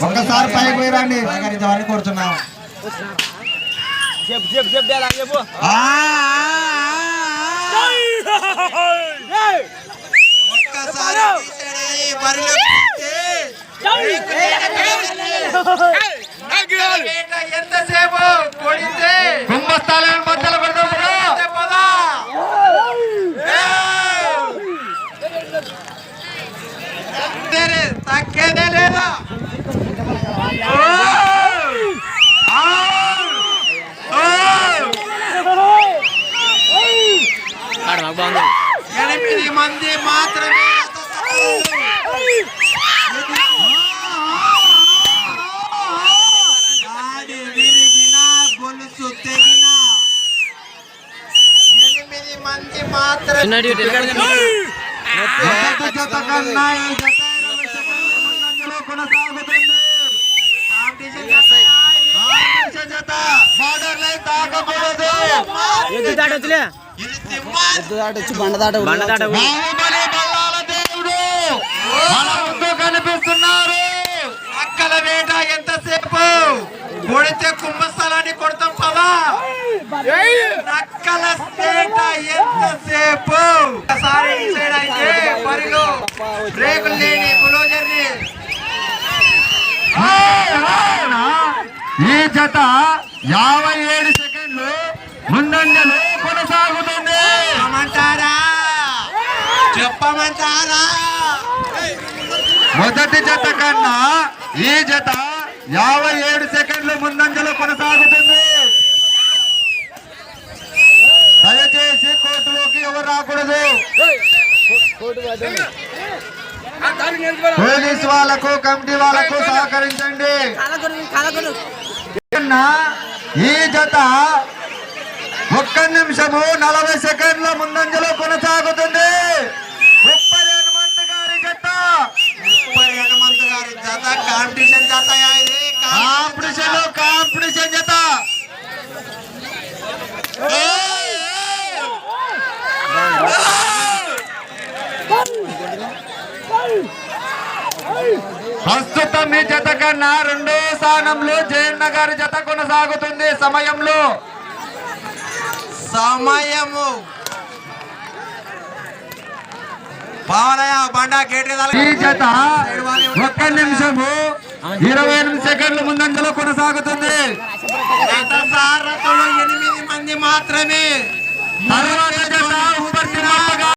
ఒక్కసారి పైకి పోయిరండి సహకరించమని కోరుతున్నాం. ఎంతసేపు కుంభస్థలాన్ని బద్దలు కొడతాం. తగ్గేదే లేదా ఎనిమిది మంది మాత్రమే విరిగినా గొలుసు తెగినా 8 మంది మాత్రమే జత కన్నా ఈ జత 20 సెకండ్ల ముందంజలో కొనసాగుతుంది. కాంపిటీషన్ జత బార్డర్ లైన్ తాకకూడదు. బాహుబలి బల్లాల దేవుడు మన ముందు కనిపిస్తున్నారు. అక్కల వేట ఎంతసేపు కొడితే కుంభస్థలాన్ని కొడతాం పదా. నక్కల వేట ఎంతసేపు ఒకసారి అయితే పరిలో రేకులు లేని బులోజర్ని ఈ జత 57 సెకండ్లు ముందంజలో కొనసాగుతుంది. చెప్పమంటారా మొదటి జత కన్నా ఈ జత 57 సెకండ్లు ముందంజలో కొనసాగుతుంది. దయచేసి కోర్టులోకి ఎవరు రాకూడదు. పోలీస్ వాళ్ళకు కమిటీ వాళ్ళకు సహకరించండి. ఈ జత 1 నిమిషము 40 సెకండ్ల ముందంజలో కొనసాగుతుంది. 30 హనుమంత్ గారి జత 30 హనుమంత్ గారి జత కాంపిటీషన్ జత కాంపిటీషన్ జత ప్రస్తుతం ఈ జత కన్నా 2వ స్థానంలో జయన్న గారి జత కొనసాగుతుంది. సమయము ఈ జత 1 నిమిషము 28 సెకండ్ల ముందంజలో కొనసాగుతుంది. 8 మంది మాత్రమే. తర్వాత జత